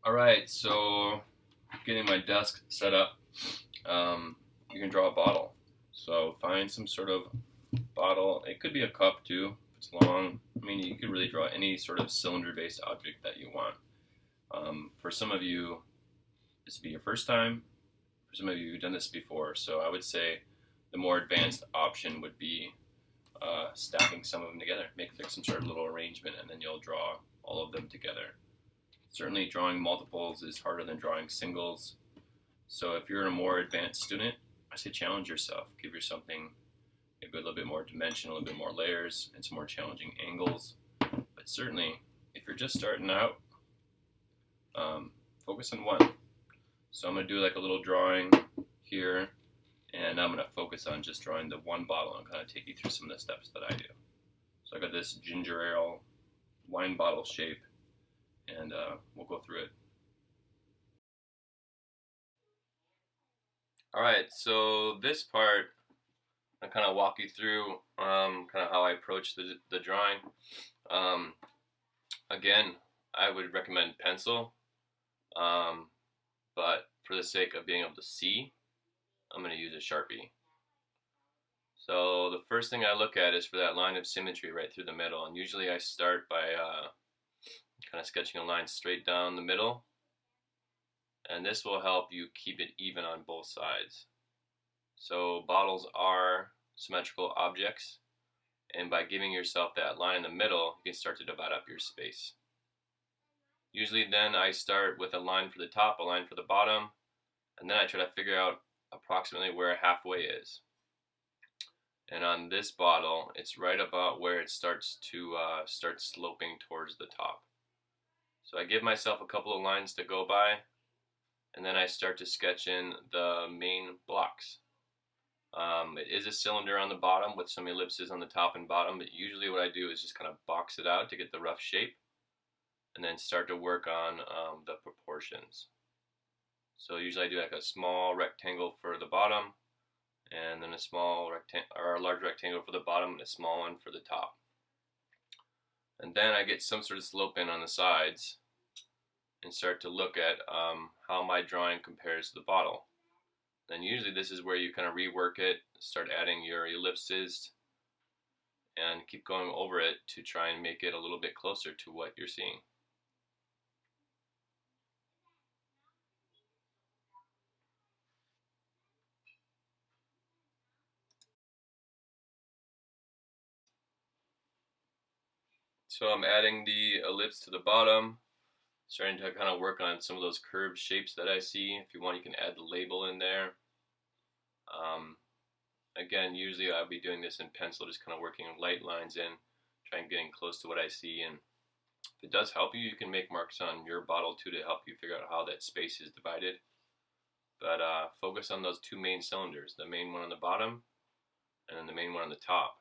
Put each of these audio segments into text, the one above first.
All right, so getting my desk set up, you can draw a bottle. So find some sort of bottle. It could be a cup too, if it's long. I mean, you could really draw any sort of cylinder-based object that you want. For some of you, this would be your first time. For some of you, you've done this before. So I would say the more advanced option would be stacking some of them together. Make like some sort of little arrangement, and then you'll draw all of them together. Certainly, drawing multiples is harder than drawing singles. So if you're a more advanced student, I say challenge yourself. Give yourself something maybe a little bit more dimension, a little bit more layers, and some more challenging angles. But certainly, if you're just starting out, focus on one. So I'm going to do like a little drawing here, and I'm going to focus on just drawing the one bottle and kind of take you through some of the steps that I do. So I got this ginger ale wine bottle shape, and we'll go through it. All right, so this part, I kind of walk you through kind of how I approach the drawing. Um, Again, I would recommend pencil, but for the sake of being able to see, I'm going to use a Sharpie. So the first thing I look at is for that line of symmetry right through the middle, and usually I start by kind of sketching a line straight down the middle, and this will help you keep it even on both sides. So bottles are symmetrical objects, and by giving yourself that line in the middle, you can start to divide up your space. Usually then I start with a line for the top, a line for the bottom, and then I try to figure out approximately where halfway is. And on this bottle, it's right about where it starts to start sloping towards the top. So I give myself a couple of lines to go by, and then I start to sketch in the main blocks. It is a cylinder on the bottom with some ellipses on the top and bottom, but usually what I do is just kind of box it out to get the rough shape, and then start to work on the proportions. So usually I do like a small rectangle for the bottom, and then a small rectangle or a large rectangle for the bottom and a small one for the top. And then I get some sort of slope in on the sides and start to look at how my drawing compares to the bottle. Then usually this is where you kind of rework it, start adding your ellipses, and keep going over it to try and make it a little bit closer to what you're seeing. So I'm adding the ellipse to the bottom, starting to kind of work on some of those curved shapes that I see. If you want, you can add the label in there. Um, Again, usually I'll be doing this in pencil, just kind of working light lines in, trying getting close to what I see. And if it does help you, you can make marks on your bottle too to help you figure out how that space is divided. But focus on those two main cylinders, the main one on the bottom and then the main one on the top.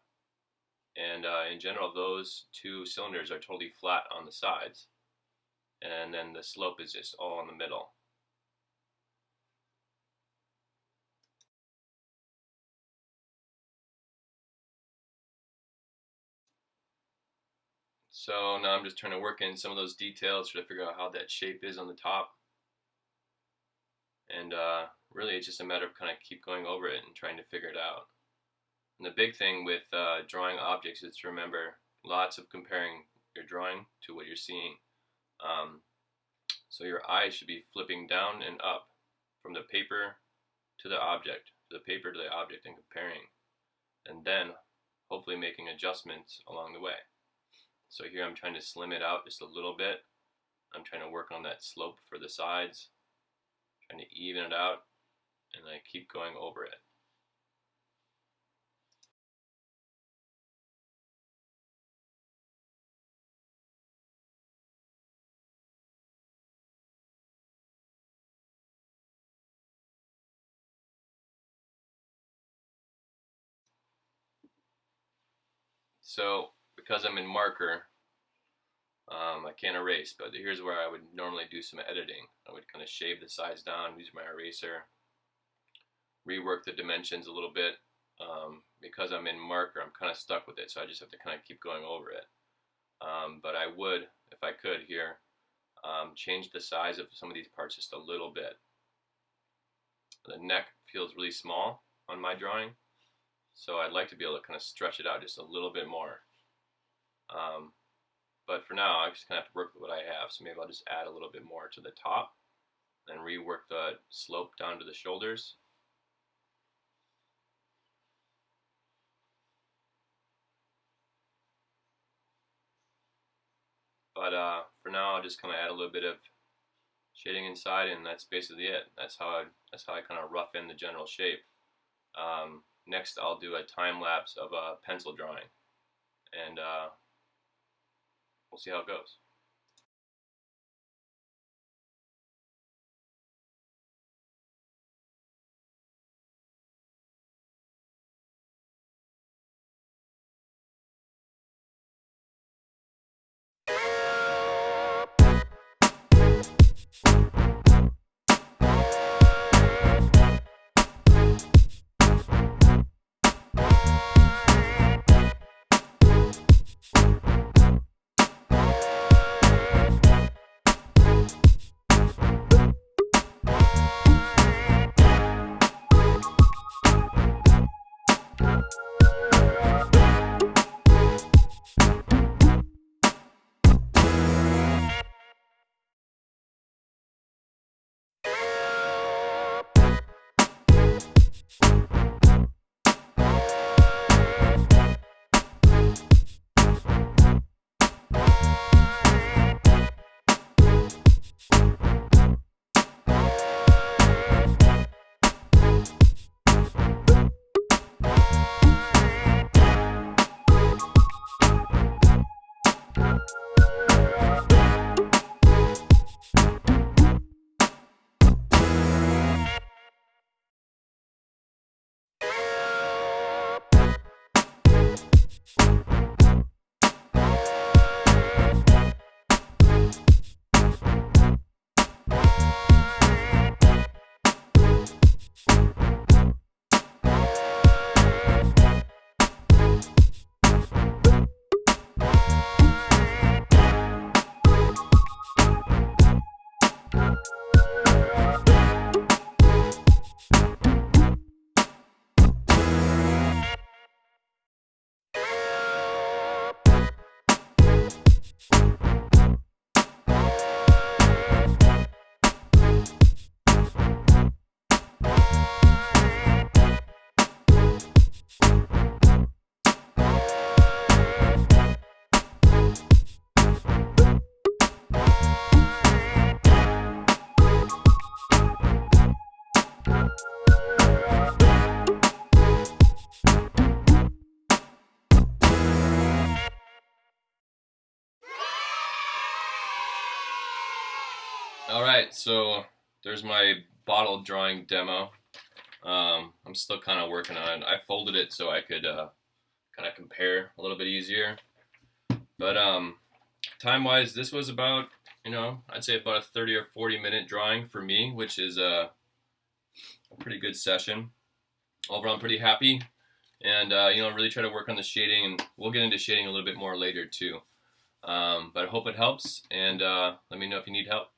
And in general, those two cylinders are totally flat on the sides, and then the slope is just all in the middle. So now I'm just trying to work in some of those details, try to figure out how that shape is on the top. And really, it's just a matter of kind of keep going over it and trying to figure it out. And the big thing with drawing objects is to remember lots of comparing your drawing to what you're seeing. Um, so your eyes should be flipping down and up from the paper to the object, to the paper to the object, and comparing. And then hopefully making adjustments along the way. So here I'm trying to slim it out just a little bit. I'm trying to work on that slope for the sides, trying to even it out, and I keep going over it. So because I'm in marker, I can't erase, but here's where I would normally do some editing. I would kind of shave the size down, use my eraser, rework the dimensions a little bit. Because I'm in marker, I'm kind of stuck with it, so I just have to kind of keep going over it. But I would, if I could here, change the size of some of these parts just a little bit. The neck feels really small on my drawing, so I'd like to be able to kind of stretch it out just a little bit more. But for now, I just kind of have to work with what I have, so maybe I'll just add a little bit more to the top, then rework the slope down to the shoulders. But for now, I'll just kind of add a little bit of shading inside, and that's basically it. That's how I kind of rough in the general shape. Next, I'll do a time lapse of a pencil drawing, and we'll see how it goes. Alright, so there's my bottle drawing demo. I'm still kind of working on it. I folded it so I could kind of compare a little bit easier. But time-wise, this was about, I'd say about a 30 or 40-minute drawing for me, which is a pretty good session. Overall, I'm pretty happy, and really try to work on the shading, and we'll get into shading a little bit more later too. But I hope it helps, and let me know if you need help.